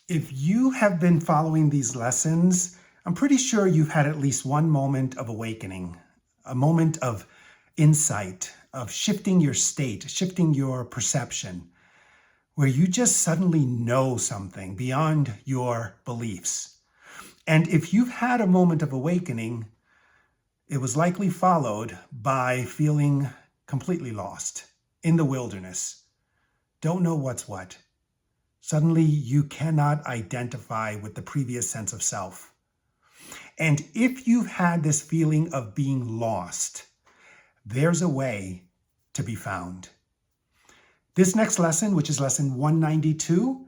If you have been following these lessons, I'm pretty sure you've had at least one moment of awakening, a moment of insight, of shifting your state, shifting your perception, where you just suddenly know something beyond your beliefs. And if you've had a moment of awakening, it was likely followed by feeling completely lost in the wilderness. Don't know what's what. Suddenly, you cannot identify with the previous sense of self. And if you've had this feeling of being lost, there's a way to be found. This next lesson, which is lesson 192,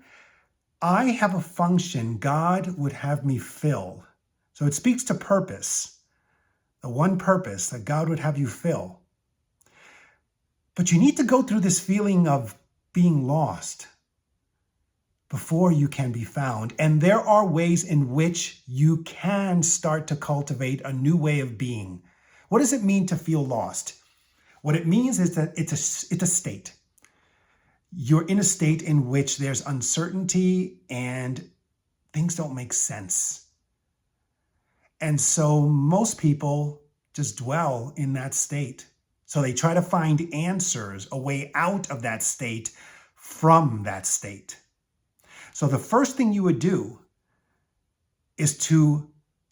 I have a function God would have me fill. So it speaks to purpose, the one purpose that God would have you fill. But you need to go through this feeling of being lost before you can be found. And there are ways in which you can start to cultivate a new way of being. What does it mean to feel lost? What it means is that it's a state. You're in a state in which there's uncertainty and things don't make sense. And so most people just dwell in that state. So they try to find answers, a way out of that state from that state. So the first thing you would do is to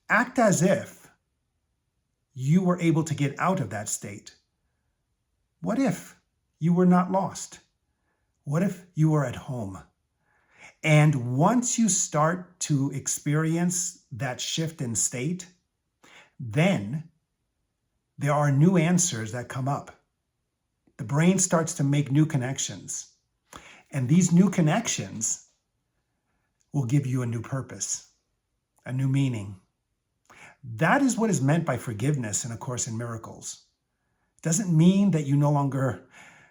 act as if you were able to get out of that state. What if you were not lost? What if you were at home? And once you start to experience that shift in state, then there are new answers that come up. The brain starts to make new connections. And these new connections will give you a new purpose, a new meaning. That is what is meant by forgiveness in A Course in Miracles. It doesn't mean that you no longer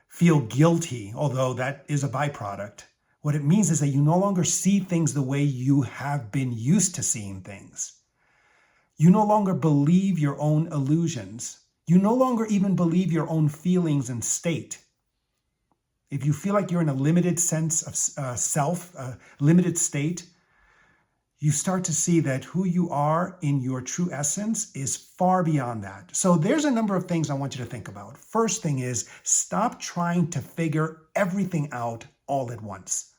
feel guilty, although that is a byproduct. What it means is that you no longer see things the way you have been used to seeing things. You no longer believe your own illusions. You no longer even believe your own feelings and state. If you feel like you're in a limited sense of self, a limited state, you start to see that who you are in your true essence is far beyond that. So there's a number of things I want you to think about. First thing is, stop trying to figure everything out all at once.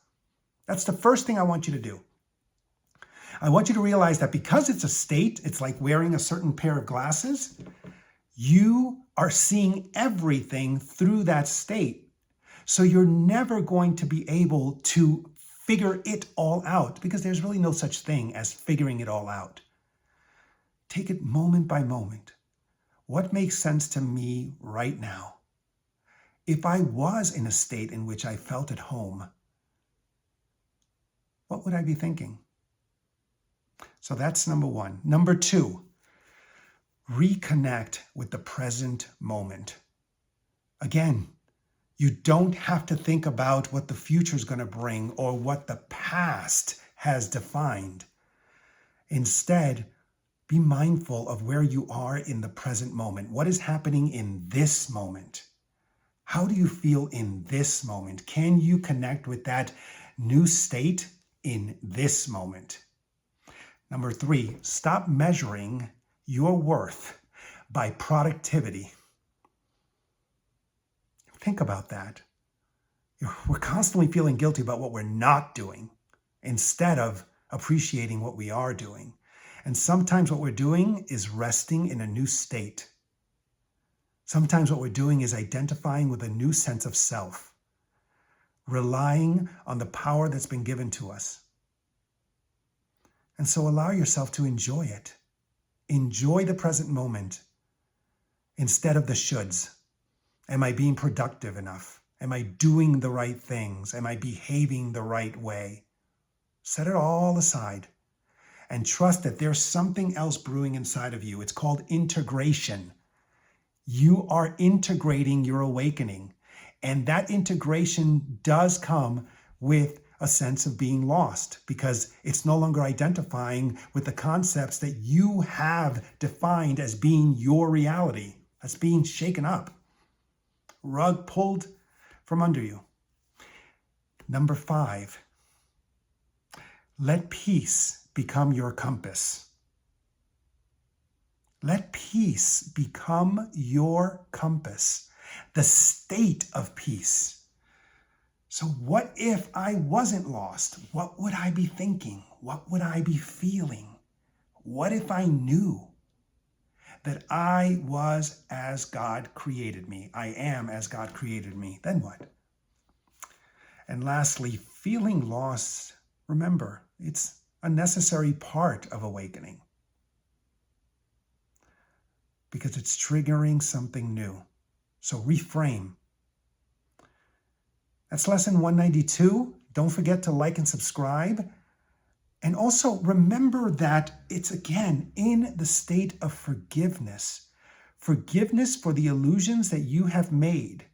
That's the first thing I want you to do. I want you to realize that because it's a state, it's like wearing a certain pair of glasses, you are seeing everything through that state. So you're never going to be able to figure it all out because there's really no such thing as figuring it all out. Take it moment by moment. What makes sense to me right now? If I was in a state in which I felt at home, what would I be thinking? So that's number one. Number two, reconnect with the present moment. Again, you don't have to think about what the future is going to bring or what the past has defined. Instead, be mindful of where you are in the present moment. What is happening in this moment? How do you feel in this moment? Can you connect with that new state in this moment? Number three, stop measuring your worth by productivity. Think about that. We're constantly feeling guilty about what we're not doing instead of appreciating what we are doing. And sometimes what we're doing is resting in a new state. Sometimes what we're doing is identifying with a new sense of self, relying on the power that's been given to us. And so allow yourself to enjoy it. Enjoy the present moment instead of the shoulds. Am I being productive enough? Am I doing the right things? Am I behaving the right way? Set it all aside and trust that there's something else brewing inside of you. It's called integration. You are integrating your awakening, and that integration does come with a sense of being lost because it's no longer identifying with the concepts that you have defined as being your reality. That's being shaken up. Rug pulled from under you. Number 5, Let peace become your compass. Let peace become your compass, the state of peace. So what if I wasn't lost? What would I be thinking? What would I be feeling? What if I knew that I was as God created me? I am as God created me. Then what? And lastly, feeling lost, remember, it's a necessary part of awakening because it's triggering something new. So reframe. That's lesson 192. Don't forget to like and subscribe. And also remember that it's, again, in the state of forgiveness. Forgiveness for the illusions that you have made.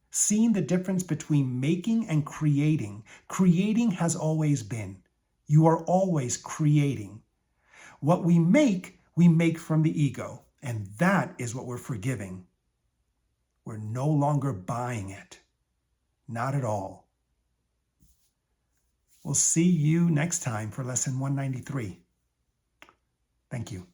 Seeing the difference between making and creating. Creating has always been. You are always creating. What we make from the ego. And that is what we're forgiving. We're no longer buying it. Not at all. We'll see you next time for lesson 193. Thank you.